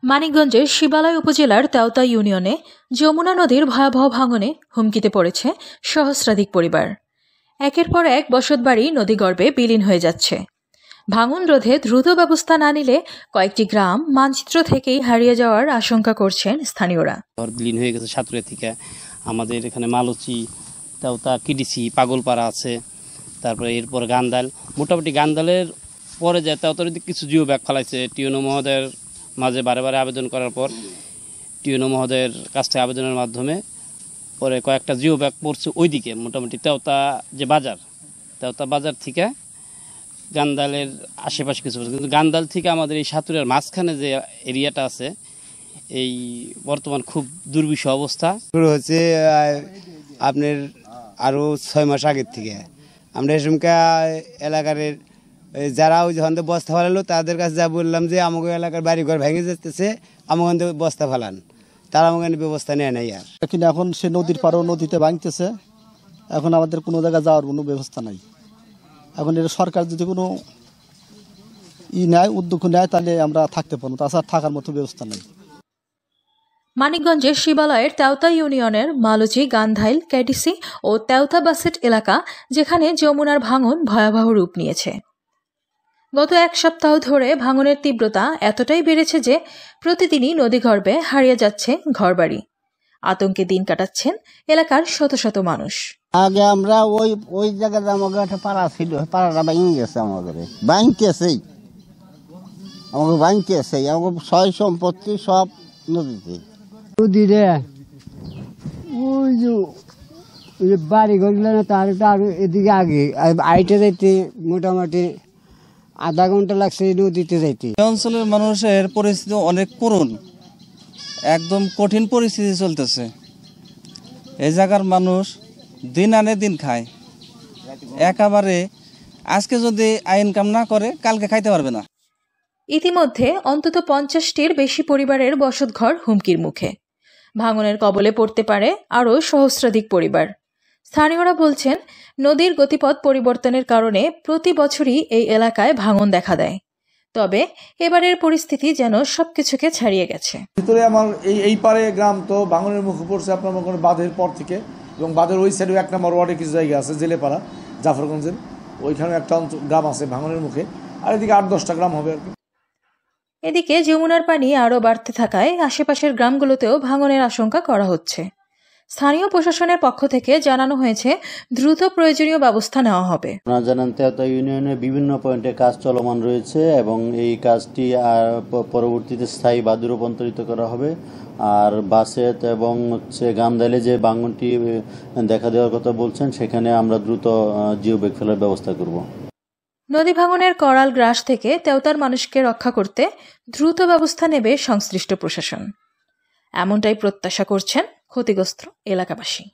মানিকগঞ্জের শিবালয় উপজেলার তেওতা ইউনিয়নে যমুনা নদীর ভয়াবহ ভাঙনে হুমকিতে পড়েছে সহস্রাধিক পরিবার। একের পর এক বসতবাড়ি নদীগর্ভে বিলীন হয়ে যাচ্ছে। ভাঙন রোধে দ্রুত ব্যবস্থা না নিলে কয়েকটি গ্রাম মানচিত্র থেকেই হারিয়ে যাওয়ার আশঙ্কা করছেন স্থানীয়রা। বিলীন হয়ে গেছে সাতুরিয়া থেকে, আমাদের এখানে মালচি, তেওতা, কিডিসি, পাগলপাড়া আছে, তারপরে এরপর গান্দাল। মোটামুটি গান্দালের পরে যায় তেওতার কিছু জিও ব্যাগ ফেলাইছে। টিউনো মহোদয়ের মাঝে বারে আবেদন করার পর টিউনো মহোদয়ের কাছ থেকে আবেদনের মাধ্যমে পরে কয়েকটা জিও ব্যাগ পড়ছে ওইদিকে, মোটামুটি তেওতা যে বাজার, তেওতা বাজার থেকে গান্দালের আশেপাশে কিছু, কিন্তু গান্দাল থেকে আমাদের এই সাতুরিয়ার মাঝখানে যে এরিয়াটা আছে এই বর্তমান খুব দুর্বিষহ অবস্থা। শুরু হচ্ছে আপনার আরও 6 মাস আগের থেকে। আমরা এসমকা এলাকার যারা ওই যখন বস্তা ফেলালো তাদের কাছে যা বললাম যে আমাকে এলাকার বাড়িঘর ভেঙে যেতেছে, আমাকে বস্তা ফেলান, তারা আমাকে ব্যবস্থা নেয় নাই। আর কিন্তু এখন সে নদীর পাড়ও নদীতে ভাঙতেছে, এখন আমাদের কোনো জায়গায় যাওয়ার কোনো ব্যবস্থা নাই। এখন এটা সরকার যদি কোনো নেয়, উদ্যোগ নেয়, তাহলে আমরা থাকতে পারবো, তাছাড়া থাকার মতো ব্যবস্থা নেই। মানিকগঞ্জের শিবালয়ের তেওতা ইউনিয়নের মালচি, গান্ধাইল, কেডিসি ও তেওতা বাসেট এলাকা, যেখানে যমুনার ভাঙন ভয়াবহ রূপ নিয়েছে। গত এক সপ্তাহ ধরে ভাঙনের তীব্রতা এতটাই বেড়েছে যে প্রতিদিনই নদীগর্ভে হারিয়ে যাচ্ছে ঘরবাড়ি। আতঙ্কে দিন কাটাচ্ছেন এলাকার শত শত মানুষ। আগে আমরা ওই জায়গাতে আমাকে একটা পাড়া ছিল, পাড়াটা ভেঙে গেছে, আমাকে ভাঙতেছেই, আমাকে সয় সম্পত্তি সব নদীতে। নদীরে ওই যে বাড়ি ঘরগুলো না, তার আরো এদিকে আগে আইটে যাইতে মোটামুটি আধা ঘন্টা লাগছে নদীতে যাইতে। অঞ্চলের মানুষের পরিস্থিতি অনেক করুণ, একদম কঠিন পরিস্থিতি চলতেছে। এই জায়গার মানুষ দিন আনে দিন খায়, একেবারে আজকে যদি ইনকাম না করে কালকে খাইতে পারবে না। ইতিমধ্যে অন্তত 50টির বেশি পরিবারের বসতঘর হুমকির মুখে। ভাঙনের কবলে পড়তে পারে আরও সহস্রাধিক পরিবার। স্থানীয়রা বলছেন, নদীর গতিপথ পরিবর্তনের কারণে প্রতি বছরই এই এলাকায় ভাঙন দেখা দেয়। তবে এবারের পরিস্থিতি যেন সবকিছুকে ছাড়িয়ে গেছে। ভিতরে আমার এই পারে গ্রাম তো ভাঙনের মুখে পড়ছে আপনার মনে করেন বাঁধের পর থেকে, এবং বাঁধের ওই সাইডে 1 নম্বর ওয়ার্ডে কিছু জায়গা আছে, জেলেপাড়া, জাফরগঞ্জের ওইখানে একটা গ্রাম আছে ভাঙনের মুখে, আর এদিকে 8-10টা গ্রাম হবে আর কি। এদিকে যমুনার পানি আরও বাড়তে থাকায় আশেপাশের গ্রামগুলোতেও ভাঙনের আশঙ্কা করা হচ্ছে। স্থানীয় প্রশাসনের পক্ষ থেকে জানানো হয়েছে দ্রুত প্রয়োজনীয় ব্যবস্থা নেওয়া হবে। আপনারা জানেন তেওতা ইউনিয়নে বিভিন্ন পয়েন্টে কাজ চলমান রয়েছে এবং এই কাজটি পরবর্তীতে স্থায়ী বাঁধে রূপান্তরিত করা হবে। আর বাসেত এবং গান্দাইলে যে ভাঙনটি দেখা দেওয়ার কথা বলছেন, সেখানে আমরা দ্রুত জিও ব্যাগ ফেলার ব্যবস্থা করব। নদী ভাঙনের করাল গ্রাস থেকে তেওতার মানুষকে রক্ষা করতে দ্রুত ব্যবস্থা নেবে সংশ্লিষ্ট প্রশাসন, এমনটাই প্রত্যাশা করছেন ক্ষতিগ্রস্ত এলাকাবাসী।